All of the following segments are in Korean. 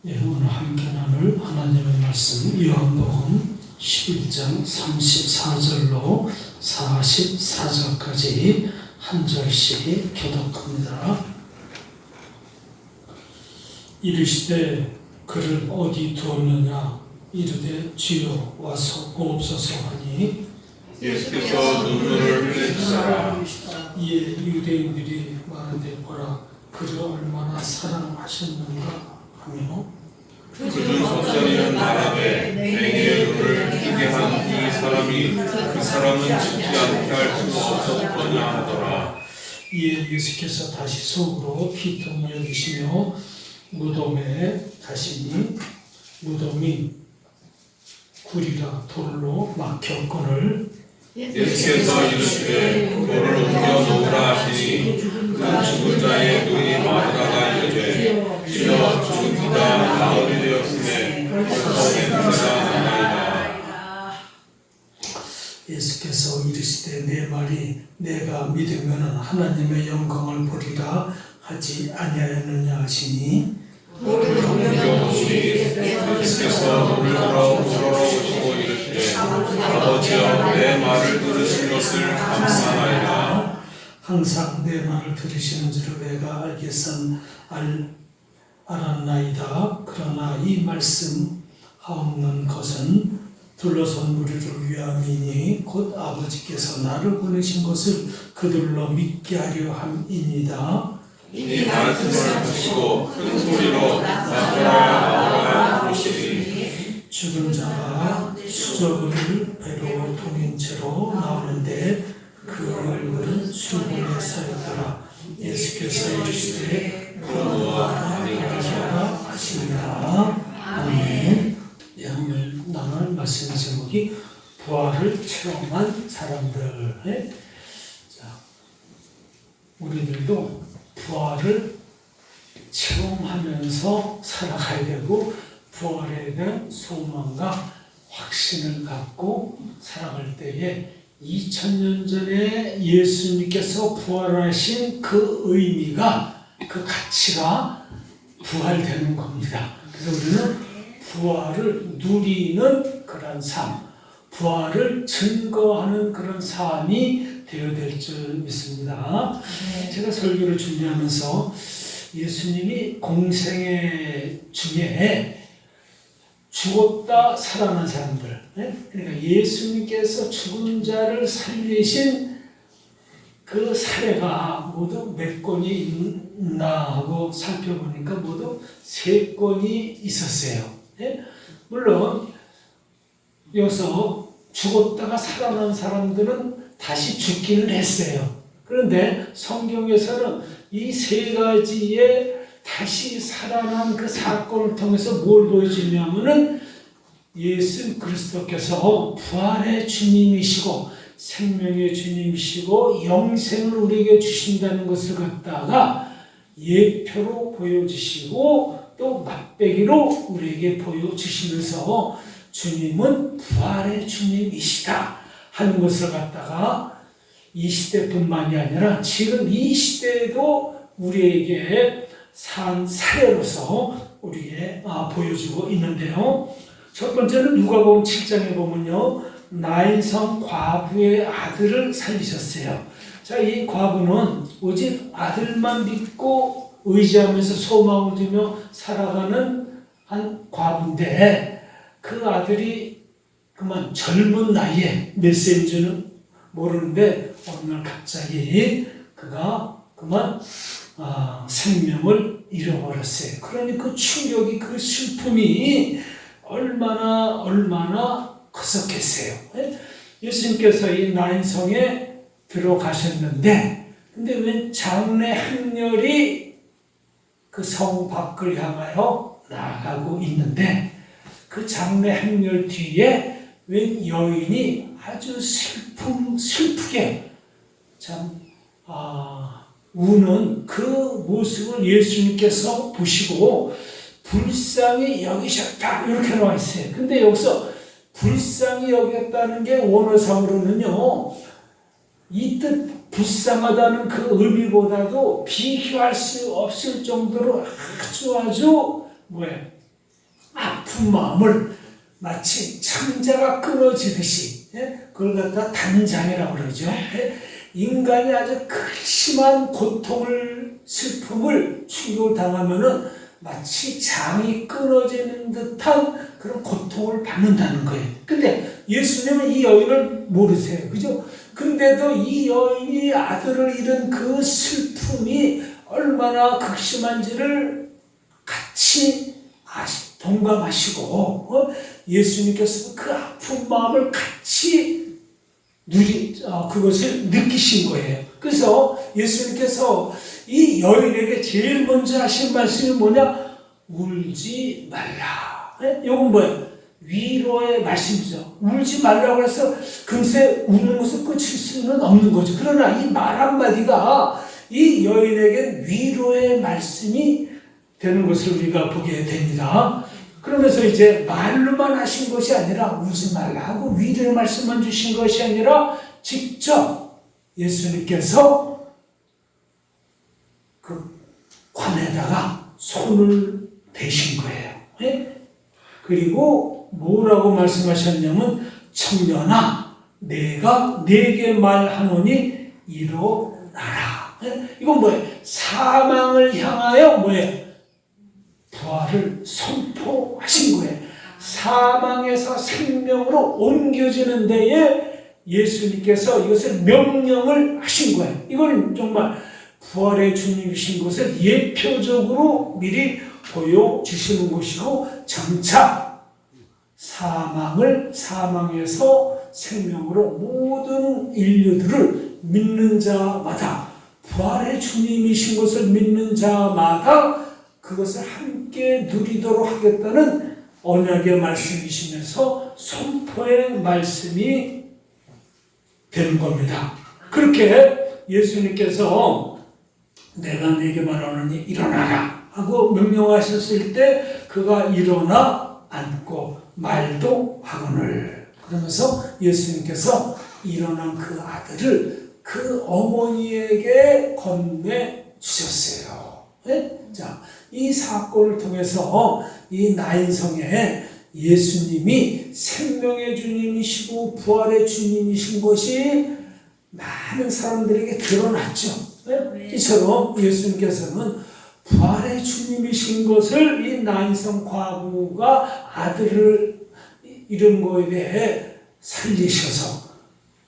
예, 오늘 함께 나눌 하나님의 말씀 요한복음 11장 34절로 44절까지 한 절씩 교독합니다. 이르시되 그를 어디 두었느냐 이르되 주여 와서 보옵소서 하니 예수께서 눈물을 흘리시더라. 이에 유대인들이 말하되 보라 그를 얼마나 사랑하셨는가 하며 그중 서자리는 말하되 내게 눈을 뜨게 한 이 사람이 그 사람은 죽지 않게 할 수 없었더냐 하더라. 이에 예수께서 다시 속으로 피통을 여기시며 무덤에 가시니 무덤이 굴이라 돌로 막혔거늘 예수께서 이르시되 돌을 옮겨 놓으라 하시니 그 죽은 자의 눈이 마르다가 이르되 주여 죽은이다 나오게 되었으되 벌써 냄새가 나나이다. 예수께서 이르시되 내 말이 내가 믿으면 하나님의 영광을 보리라 하지 아니하였느냐 하시니 돌을 옮겨 놓으니 예수께서 돌을 돌아오시고 이르시되 아버지여 내 말을 들으신 것을 감사하나이다. 항상 내 말을 들으시는 줄을 내가 알았나이다. 그러나 이 말씀 하옵는 것은 둘러선 무리를 위함이니 곧 아버지께서 나를 보내신 것을 그들로 믿게 하려 함이니이다. 이 말씀을 하시고 큰 소리로 나가라 부르시니 죽은 자가 수저를 배로 동인 채로 나오는데 그 얼굴은 수분에 쌓였더라. 예수께서 이르시되 너와 안녕하시라 하시니라. 아멘. 오늘 나눌 말씀 제목이 부활을 체험한 사람들. 자, 우리들도 부활을 체험하면서 살아가야 되고 부활에 대한 소망과 확신을 갖고 살아갈 때에 2000년 전에 예수님께서 부활하신 그 의미가 그 가치가 부활되는 겁니다. 그래서 우리는 부활을 누리는 그런 삶, 부활을 증거하는 그런 삶이 되어야 될 줄 믿습니다. 제가 설교를 준비하면서 예수님이 공생애 중에 죽었다 살아난 사람들, 그러니까 예수님께서 죽은 자를 살리신 그 사례가 모두 몇 건이 있나 하고 살펴보니까 모두 3건이 있었어요. 물론 여기서 죽었다가 살아난 사람들은 다시 죽기는 했어요. 그런데 성경에서는 이 3가지의 다시 살아난 그 사건을 통해서 뭘 보여주냐면은 예수 그리스도께서 부활의 주님이시고 생명의 주님이시고 영생을 우리에게 주신다는 것을 갖다가 예표로 보여주시고 또 맛배기로 우리에게 보여주시면서 주님은 부활의 주님이시다 하는 것을 갖다가 이 시대뿐만이 아니라 지금 이 시대에도 우리에게 산 사례로서 우리에게 보여주고 있는데요. 첫 번째는 누가복음 7장에 보면요. 나인성 과부의 아들을 살리셨어요. 자, 이 과부는 오직 아들만 믿고 의지하면서 소망을 두며 살아가는 한 과부인데 그 아들이 그만 젊은 나이에 몇 세인지는 모르는데 어느 날 갑자기 그가 그만 생명을 잃어버렸어요. 그러니 그 충격이 그 슬픔이 얼마나 컸었겠어요. 예수님께서 이 나인성에 들어가셨는데 근데 웬 장래 행렬이 그 성 밖을 향하여 나아가고 있는데 그 장래 행렬 뒤에 웬 여인이 아주 슬프게 참 우는 그 모습을 예수님께서 보시고 불쌍히 여기셨다 이렇게 나와 있어요. 근데 여기서 불쌍히 여겼다는 게 원어상으로는요 이 뜻 불쌍하다는 그 의미보다도 비교할 수 없을 정도로 아주 아픈 마음을 마치 창자가 끊어지듯이, 그걸 갖다 단장이라고 그러죠. 인간이 아주 심한 고통을, 슬픔을, 충격을 당하면은 마치 장이 끊어지는 듯한 그런 고통을 받는다는 거예요. 근데 예수님은 이 여인을 모르세요. 그죠? 근데도 이 여인이 아들을 잃은 그 슬픔이 얼마나 극심한지를 같이 동감하시고, 예수님께서 그 아픈 마음을 같이 그것을 느끼신 거예요. 그래서 예수님께서 이 여인에게 제일 먼저 하신 말씀이 뭐냐? 울지 말라. 이건 뭐예요? 위로의 말씀이죠. 울지 말라고 해서 금세 우는 것을 끊칠 수는 없는 거죠. 그러나 이 말 한마디가 이 여인에게 위로의 말씀이 되는 것을 우리가 보게 됩니다. 그러면서 이제 말로만 하신 것이 아니라 울지 말라 하고 위로의 말씀만 주신 것이 아니라 직접 예수님께서 그 관에다가 손을 대신 거예요. 그리고 뭐라고 말씀하셨냐면 청년아 내가 네게 말하노니 일어나라. 이건 뭐예요? 사망을 향하여 뭐예요? 부활을 선포하신 거예요. 사망에서 생명으로 옮겨지는 데에 예수님께서 이것을 명령을 하신 거예요. 이건 정말 부활의 주님이신 것을 예표적으로 미리 보여주시는 것이고, 점차 사망에서 생명으로 모든 인류들을 믿는 자마다, 부활의 주님이신 것을 믿는 자마다 그것을 함께 누리도록 하겠다는 언약의 말씀이시면서 선포의 말씀이 되는 겁니다. 그렇게 예수님께서 내가 네게 말하노니 일어나라 하고 명령하셨을 때 그가 일어나 앉고 말도 하거늘. 그러면서 예수님께서 일어난 그 아들을 그 어머니에게 건네주셨어요. 자, 이 사건을 통해서 이 나인성에 예수님이 생명의 주님이시고 부활의 주님이신 것이 많은 사람들에게 드러났죠. 이처럼 예수님께서는 부활의 주님이신 것을 이 나인성 과부가 아들을 잃은 것에 대해 살리셔서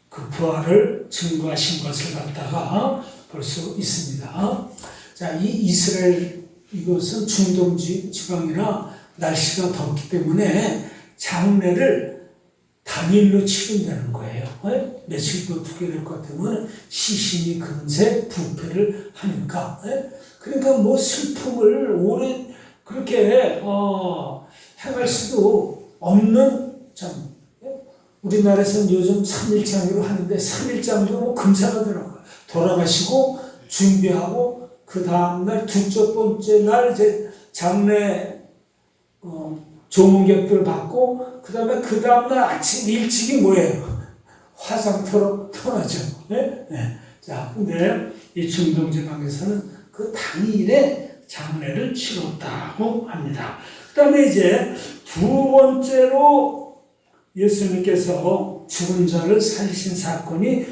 그 부활을 증거하신 것을 갖다가 볼 수 있습니다. 자, 이 이스라엘, 이것은 중동 지방이라 날씨가 덥기 때문에 장례를 당일로 치른다는 거예요. 며칠 두게 될 것 같으면 시신이 금세 부패를 하니까. 그러니까 뭐 슬픔을 오래 그렇게 행할 수도 없는, 참, 우리나라에서는 요즘 3일장으로 하는데 3일장도 뭐 금사가더라고요. 돌아가시고 준비하고 그 다음날 둘째 번째 날 이제 장례 조문객들 받고 그 다음날 아침 일찍이 뭐예요? 화상터로 터나죠. 자, 근데 이 중동지방에서는 그 당일에 장례를 치렀다고 합니다. 그 다음에 이제 두 번째로 예수님께서 죽은 자를 살리신 사건이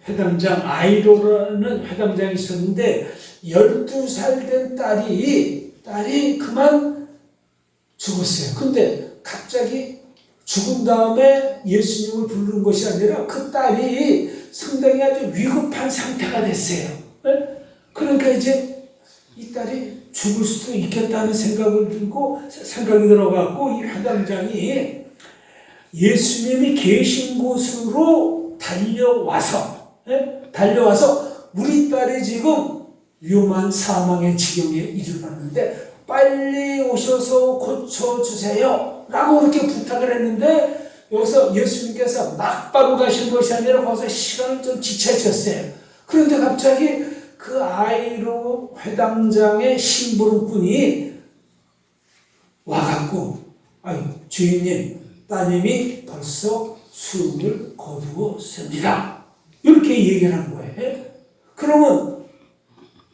회당장 아이로라는 회당장이 있었는데 12살 된 딸이 그만 죽었어요. 근데 갑자기 죽은 다음에 예수님을 부르는 것이 아니라 그 딸이 상당히 아주 위급한 상태가 됐어요. 그러니까 이제 이 딸이 죽을 수도 있겠다는 생각이 들어갖고 이 회당장이 예수님이 계신 곳으로 달려와서 우리 딸이 지금 위험한 사망의 지경에 이르렀는데 빨리 오셔서 고쳐주세요 라고 그렇게 부탁을 했는데, 여기서 예수님께서 막바로 가신 것이 아니라 거기서 시간을 좀 지체하셨어요. 그런데 갑자기 그 아이로 회당장의 심부름꾼이 와갖고, 주인님, 따님이 벌써 숨을 거두었습니다. 이렇게 얘기를 한 거예요. 그러면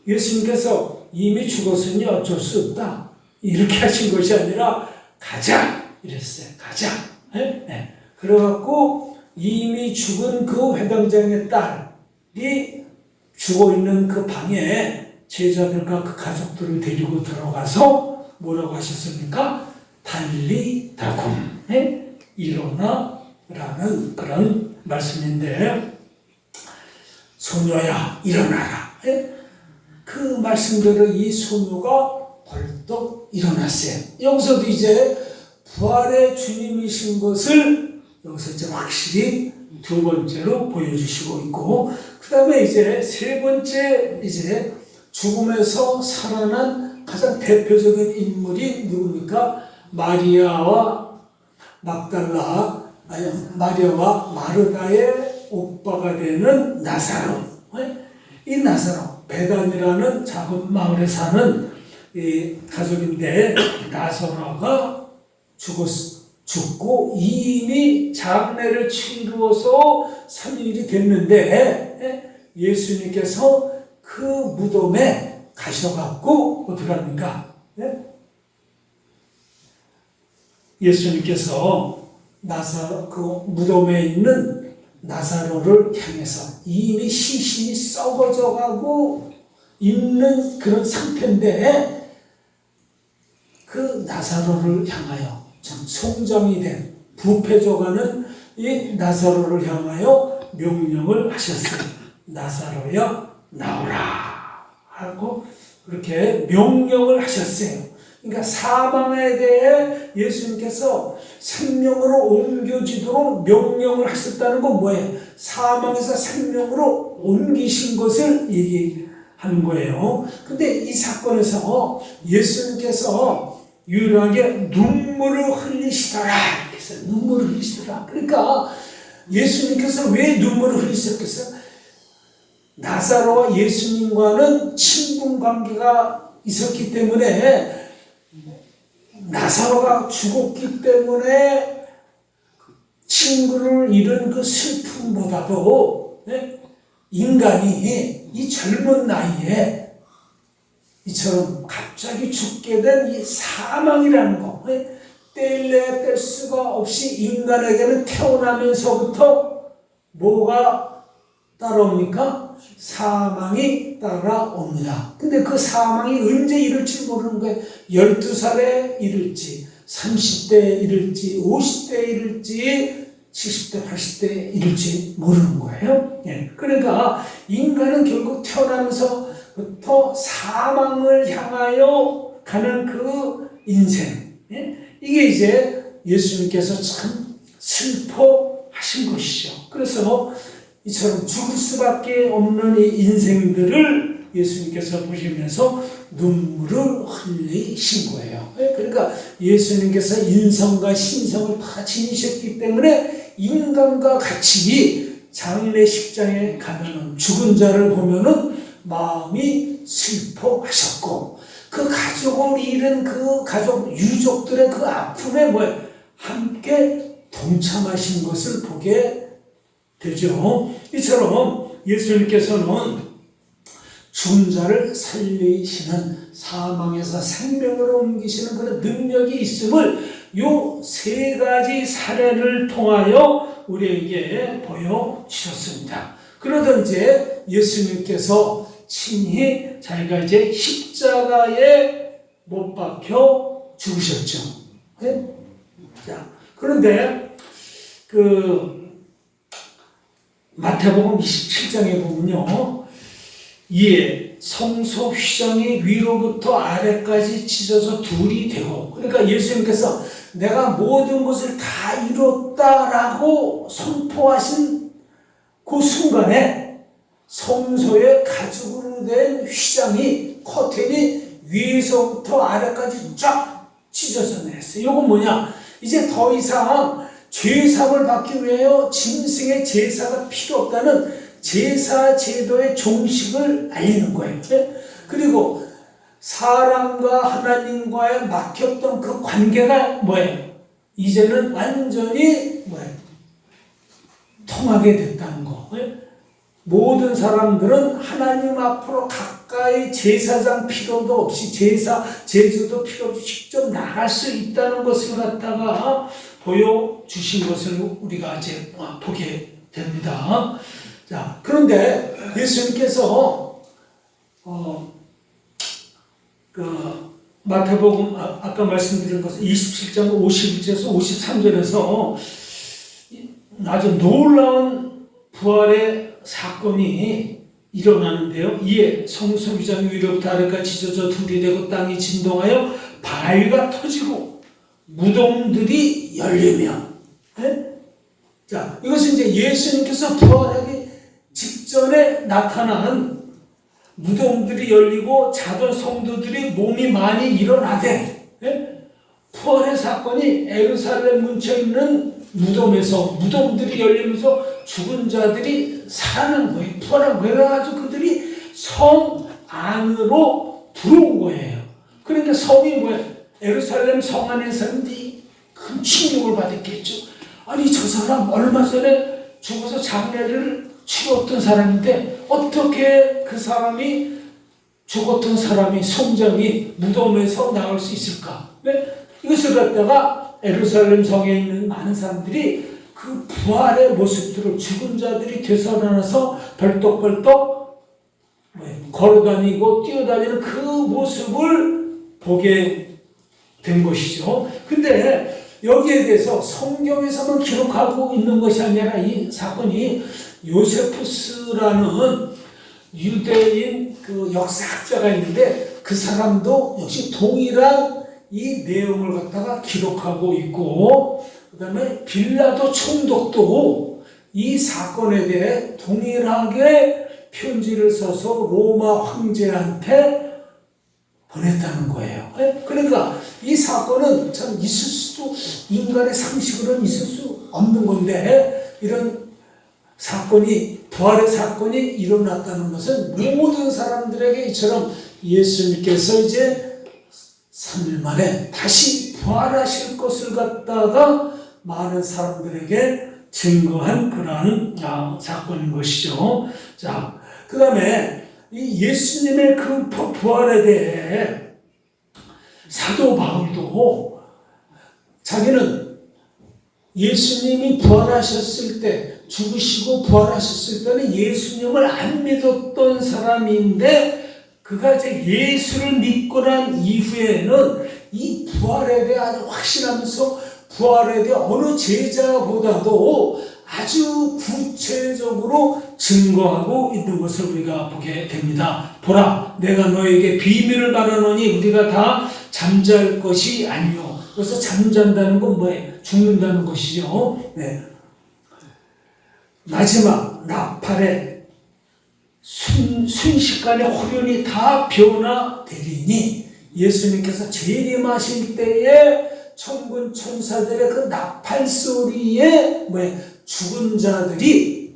예수님께서 이미 죽었으니 어쩔 수 없다. 이렇게 하신 것이 아니라 가자 이랬어요. 가자. 그래갖고 이미 죽은 그 회당장의 딸이 죽어 있는 그 방에 제자들과 그 가족들을 데리고 들어가서 뭐라고 하셨습니까? 달리다쿰, 일어나라는 그런 말씀인데, 소녀야 일어나라. 그 말씀대로 이 소녀가 벌떡 일어났어요. 여기서도 이제 부활의 주님이신 것을 여기서 이제 확실히 두 번째로 보여주시고 있고, 그 다음에 이제 세 번째 이제 죽음에서 살아난 가장 대표적인 인물이 누굽니까? 마리아와 막달라, 마리아와 마르다의 오빠가 되는 나사로. 이 나사로, 베단이라는 작은 마을에 사는 이 가족인데, 나사로가 죽고 이미 장례를 치루어서 3일이 됐는데, 예수님께서 그 무덤에 가셔갖고 어떻게 합니까? 예수님께서 그 무덤에 있는 나사로를 향해서 이미 시신이 썩어져 가고 있는 그런 상태인데, 그 나사로를 향하여 참 송장이 된 부패져가는 이 나사로를 향하여 명령을 하셨어요. 나사로야 나오라 하고 그렇게 명령을 하셨어요. 그러니까 사망에 대해 예수님께서 생명으로 옮겨지도록 명령을 하셨다는 건 뭐예요? 사망에서 생명으로 옮기신 것을 얘기하는 거예요. 근데 이 사건에서 예수님께서 유일하게 눈물을 흘리시더라. 그래서 눈물을 흘리시더라. 그러니까 예수님께서 왜 눈물을 흘리셨겠어요? 나사로와 예수님과는 친분 관계가 있었기 때문에, 나사로가 죽었기 때문에 친구를 잃은 그 슬픔보다도 인간이 이 젊은 나이에 이처럼 갑자기 죽게 된 이 사망이라는 거, 뗄래야 뗄 수가 없이 인간에게는 태어나면서부터 뭐가 따라옵니까? 사망이 따라옵니다. 근데 그 사망이 언제 이룰지 모르는 거예요. 12살에 이룰지, 30대에 이룰지, 50대에 이룰지, 70대, 80대에 이룰지 모르는 거예요. 그러니까 인간은 결국 태어나면서부터 사망을 향하여 가는 그 인생. 이게 이제 예수님께서 참 슬퍼하신 것이죠. 그래서 이처럼 죽을 수밖에 없는 이 인생들을 예수님께서 보시면서 눈물을 흘리신 거예요. 그러니까 예수님께서 인성과 신성을 다 지니셨기 때문에 인간과 같이 장례식장에 가면은 죽은 자를 보면은 마음이 슬퍼하셨고, 그 가족을 잃은 그 가족 유족들의 그 아픔에 함께 동참하신 것을 보게 되죠. 이처럼 예수님께서는 죽은 자를 살리시는, 사망에서 생명으로 옮기시는 그런 능력이 있음을 요 세 가지 사례를 통하여 우리에게 보여주셨습니다. 그러던 이제 예수님께서 친히 자기가 이제 십자가에 못 박혀 죽으셨죠. 자, 그런데 마태복음 27장에 보면요, 이에 성소 휘장이 위로부터 아래까지 찢어져 둘이 되고, 그러니까 예수님께서 내가 모든 것을 다 이뤘다라고 선포하신 그 순간에 성소의 가죽으로 된 휘장이, 커튼이 위에서부터 아래까지 쫙 찢어져 내렸어요. 이건 뭐냐? 이제 더 이상 죄사함을 받기 위하여 짐승의 제사가 필요 없다는 제사 제도의 종식을 알리는 거예요. 그리고 사람과 하나님과의 막혔던 그 관계가 뭐예요? 이제는 완전히 통하게 됐다는 거. 모든 사람들은 하나님 앞으로 가까이 제사장 필요도 없이 제주도 필요 없이 직접 나갈 수 있다는 것을 갖다가 보여주신 것을 우리가 이제 보게 됩니다. 자, 그런데 예수님께서 마태복음 아까 말씀드린 것은 27장 51절에서 53절에서 아주 놀라운 부활의 사건이 일어나는데요. 이에 성소 위장이 위로부터 아래까지 찢어져 둘이 되고 땅이 진동하여 바위가 터지고 무덤들이 열리며, 자, 이것은 이제 예수님께서 부활하기 직전에 나타난 무덤들이 열리고 자던 성도들이 몸이 많이 일어나되, 부활의 사건이 예루살렘 뭉쳐 있는 무덤에서 무덤들이 열리면서 죽은 자들이 살아난 거예요. 부활한 거예요. 그래가지고 그들이 성 안으로 들어온 거예요. 그러니까 성이 뭐예요? 예루살렘 성 안에서는 큰 충격을 받았겠죠. 아니, 저 사람 얼마 전에 죽어서 장례를 치렀던 사람인데 어떻게 그 사람이 죽었던 사람이 성장이 무덤에서 나올 수 있을까? 이것을 갖다가 예루살렘 성에 있는 많은 사람들이 그 부활의 모습들을 죽은 자들이 되살아나서 벌떡벌떡 걸어다니고 뛰어다니는 그 모습을 보게 된 것이죠. 근데 여기에 대해서 성경에서만 기록하고 있는 것이 아니라 이 사건이 요세푸스라는 유대인 그 역사학자가 있는데 그 사람도 역시 동일한 이 내용을 갖다가 기록하고 있고, 그 다음에 빌라도 총독도 이 사건에 대해 동일하게 편지를 써서 로마 황제한테 보냈다는 거예요. 그러니까 이 사건은 참 있을 수도, 인간의 상식으로는 있을 수 없는 건데, 이런 사건이, 부활의 사건이 일어났다는 것은 모든 사람들에게 이처럼 예수님께서 이제 3일 만에 다시 부활하실 것을 갖다가 많은 사람들에게 증거한 그러한 사건인 것이죠. 자, 그 다음에 이 예수님의 그 부활에 대해 사도 바울도 자기는 예수님이 부활하셨을 때, 죽으시고 부활하셨을 때는 예수님을 안 믿었던 사람인데, 그가 이제 예수를 믿고 난 이후에는 이 부활에 대해 아주 확신하면서 부활에 대해 어느 제자보다도 아주 구체적으로 증거하고 있는 것을 우리가 보게 됩니다. 보라, 내가 너에게 비밀을 말하노니 우리가 다 잠잘 것이 아니요. 그래서 잠잔다는 건 뭐예요? 죽는다는 것이죠. 네. 마지막 나팔에 순식간에 호련이 다 변화되리니, 예수님께서 재림하실 때에 천군 천사들의 그 나팔 소리에 죽은 자들이,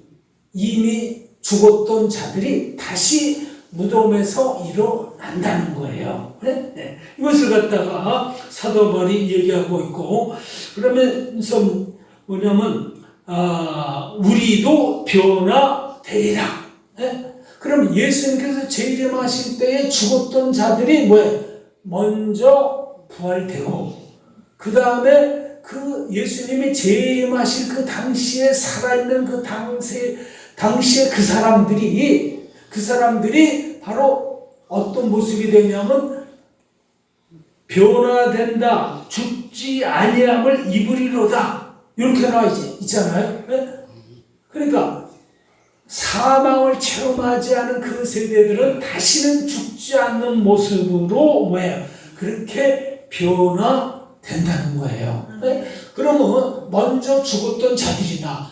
이미 죽었던 자들이 다시 무덤에서 일어난다는 거예요. 네? 이것을 갖다가 사도 바울이 얘기하고 있고, 그러면서 뭐냐면 우리도 변화되리라. 그럼 예수님께서 재림하실 때에 죽었던 자들이 먼저 부활되고, 그 다음에 그 예수님이 재림하실 그 당시에 살아있는 그 당시에 그 사람들이 바로 어떤 모습이 되냐면 변화된다, 죽지 아니함을 입으리로다, 이렇게 나와 있잖아요. 그러니까 사망을 체험하지 않은 그 세대들은 다시는 죽지 않는 모습으로 그렇게 변화된다는 거예요. 그러면 먼저 죽었던 자들이나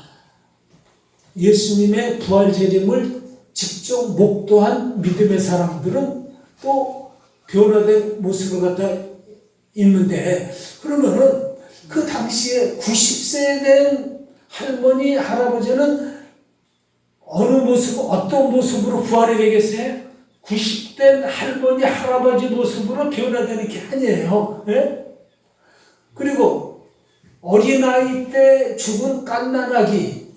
예수님의 부활 재림을 직접 목도한 믿음의 사람들은 또 변화된 모습을 갖다 있는데, 그러면은 그 당시에 90세 된 할머니, 할아버지는 어떤 모습으로 부활이 되겠어요? 90된 할머니, 할아버지 모습으로 변화되는 게 아니에요. 그리고 어린아이 때 죽은 갓난아기,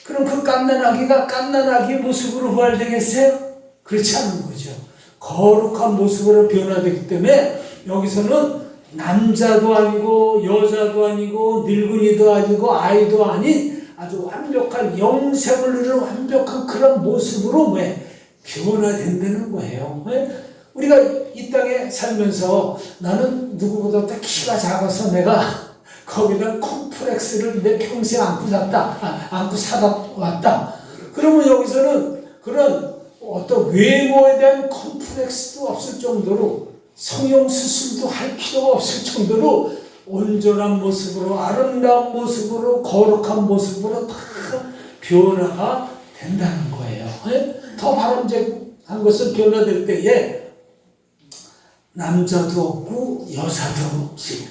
그럼 그 갓난아기가 갓난아기 모습으로 부활되겠어요? 그렇지 않은 거죠. 거룩한 모습으로 변화되기 때문에 여기서는 남자도 아니고 여자도 아니고 늙은이도 아니고 아이도 아닌 아주 완벽한 영생을 이루는 완벽한 그런 모습으로 변화된다는 거예요. 우리가 이 땅에 살면서 나는 누구보다 더 키가 작아서 내가 거기다 콤플렉스를 내 평생 안고 살아왔다. 그러면 여기서는 그런 어떤 외모에 대한 콤플렉스도 없을 정도로 성형 수술도 할 필요가 없을 정도로 온전한 모습으로 아름다운 모습으로 거룩한 모습으로 다 변화가 된다는 거예요. 더 바람직한 것은 변화될 때에 남자도 없고 여자도 없이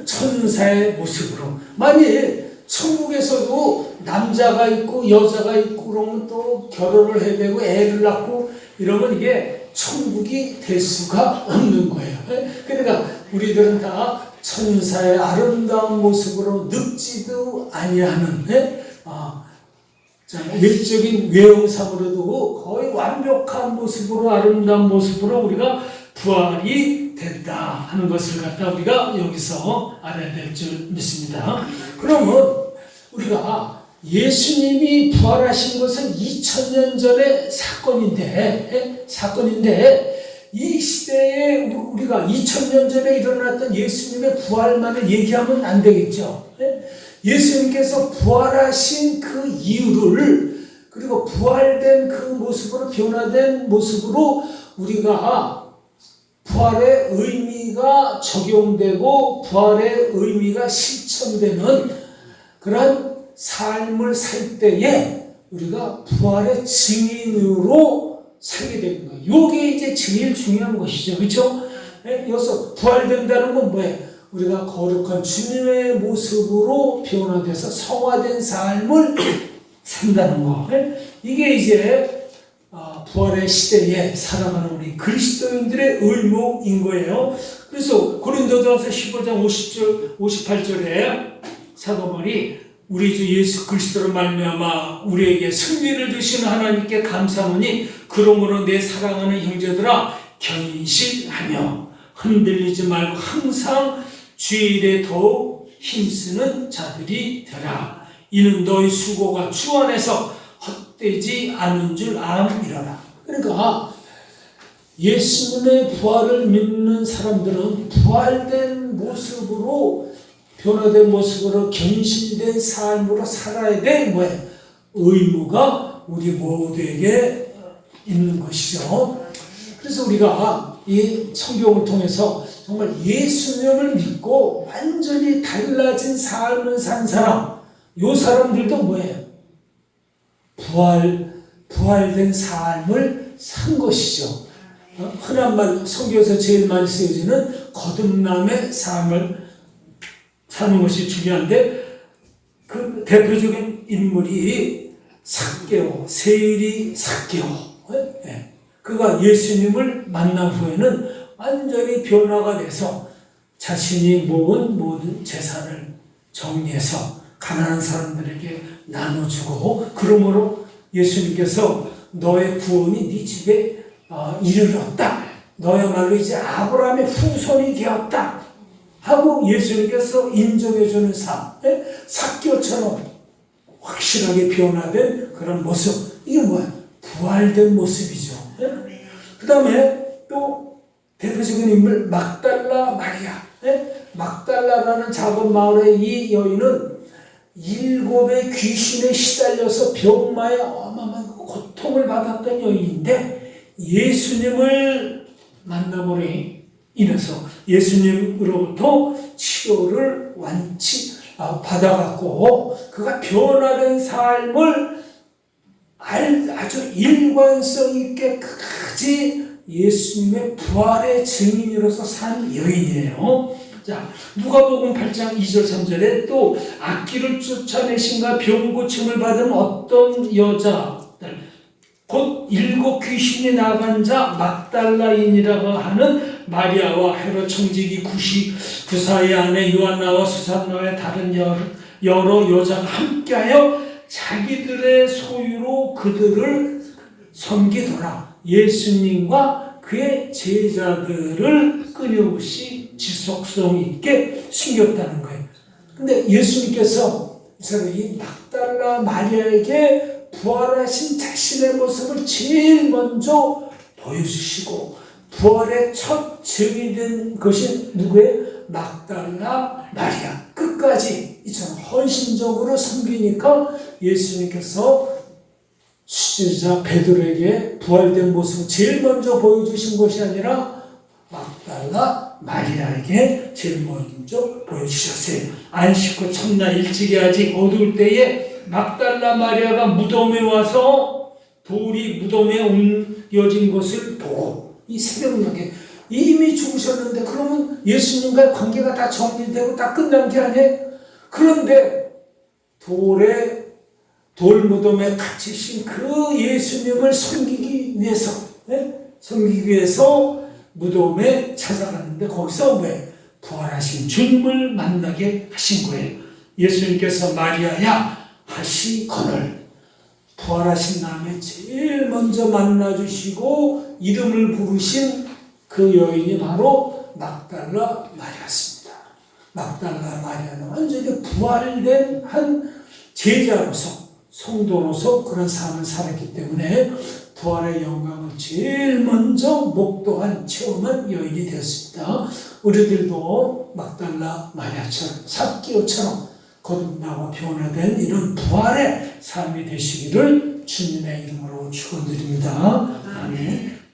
천사의 모습으로. 만일 천국에서도 남자가 있고 여자가 있고 그러면 또 결혼을 해야 되고 애를 낳고 이러면 이게 천국이 될 수가 없는 거예요. 그러니까 우리들은 다 천사의 아름다운 모습으로 늙지도 아니하는 외적인 외형상으로도 거의 완벽한 모습으로 아름다운 모습으로 우리가 부활이 됐다 하는 것을 갖다 우리가 여기서 알아야 될 줄 믿습니다. 그러면 우리가 예수님이 부활하신 것은 2000년 전의 사건인데 이 시대에 우리가 2000년 전에 일어났던 예수님의 부활만을 얘기하면 안 되겠죠. 예수님께서 부활하신 그 이유를 그리고 부활된 그 모습으로 변화된 모습으로 우리가 부활의 의미가 적용되고 부활의 의미가 실천되는 그런 삶을 살 때에 우리가 부활의 증인으로 살게 되는 거예요. 이게 이제 제일 중요한 것이죠. 그렇죠? 여기서 부활된다는 건 뭐예요? 우리가 거룩한 주님의 모습으로 변화돼서 성화된 삶을 산다는 거. 이게 이제 부활의 시대에 살아가는 우리 그리스도인들의 의무인 거예요. 그래서 고린도전서 15장 50절, 58절에 사도 바울이 우리 주 예수 그리스도로 말미암아 우리에게 승리를 주시는 하나님께 감사하노니 그러므로 내 사랑하는 형제들아 견실하며 흔들리지 말고 항상 주일에 더욱 힘쓰는 자들이 되라. 이는 너희 수고가 주 안에서 헛되지 않은 줄 암이라라. 그러니까 예수님의 부활을 믿는 사람들은 부활된 모습으로 변화된 모습으로 견실된 삶으로 살아야 될 의무가 우리 모두에게 있는 것이죠. 그래서 우리가 이 성경을 통해서 정말 예수님을 믿고 완전히 달라진 삶을 산 사람, 이 사람들도 부활된 삶을 산 것이죠. 흔한 말, 성경에서 제일 많이 쓰여지는 거듭남의 삶을 사는 것이 중요한데 그 대표적인 인물이 삭개오, 세일이 삭개오. 그가 예수님을 만난 후에는 완전히 변화가 돼서 자신이 모은 모든 재산을 정리해서 가난한 사람들에게 나눠주고 그러므로 예수님께서 너의 구원이 네 집에 이르렀다. 너야말로 이제 아브라함의 후손이 되었다. 하고 예수님께서 인정해주는 삶, 삭개오처럼 확실하게 변화된 그런 모습. 이게 부활된 모습이죠. 그 다음에 또 대표적인 인물 막달라 마리아. 막달라라는 작은 마을의 이 여인은 7의 귀신에 시달려서 병마에 어마어마한 고통을 받았던 여인인데 예수님을 만남으로 인해서 예수님으로부터 치료를 받아갖고 그가 변화된 삶을 아주 일관성 있게 끝까지 예수님의 부활의 증인으로서 산 여인이에요. 자, 누가복음 8장 2절 3절에 또 악기를 쫓아내신가 병 고침을 받은 어떤 여자들 곧 7 귀신이 나간 자 막달라인이라고 하는 마리아와 헤롯 청지기 구사의 아내 요한나와 수산나와 다른 여러 여자가 함께하여 자기들의 소유로 그들을 섬기더라. 예수님과 그의 제자들을 끊임없이 지속성 있게 숨겼다는 거예요. 근데 예수님께서 이 막달라 마리아에게 부활하신 자신의 모습을 제일 먼저 보여주시고 부활의 첫 증인된 것이 누구예요? 막달라 마리아. 끝까지 이처럼 헌신적으로 섬기니까 예수님께서 수제자 베드로에게 부활된 모습을 제일 먼저 보여주신 것이 아니라 막달라 마리아에게 제일 먼저 보여주셨어요. 안식 후 첫날 일찍이 아직 어두울 때에 막달라 마리아가 무덤에 와서 돌이 무덤에 옮겨진 것을 보고 이 새벽녘에 이미 죽으셨는데 그러면 예수님과의 관계가 다 정리되고 다 끝난 게 아니에요? 그런데 돌 무덤에 갇히신 그 예수님을 섬기기 위해서 무덤에 찾아갔는데 거기서 왜 부활하신 주님을 만나게 하신 거예요. 예수님께서 마리아야 하시거늘 부활하신 다음에 제일 먼저 만나주시고 이름을 부르신 그 여인이 바로 막달라 마리아였습니다. 막달라 마리아는 완전히 부활된 한 제자로서 성도로서 그런 삶을 살았기 때문에 부활의 영광을 제일 먼저 목도한 체험한 여인이 되었습니다. 우리들도 막달라 마리아처럼 삭개오처럼 거듭나고 변화된 이런 부활의 삶이 되시기를 주님의 이름으로 축원드립니다. 아멘.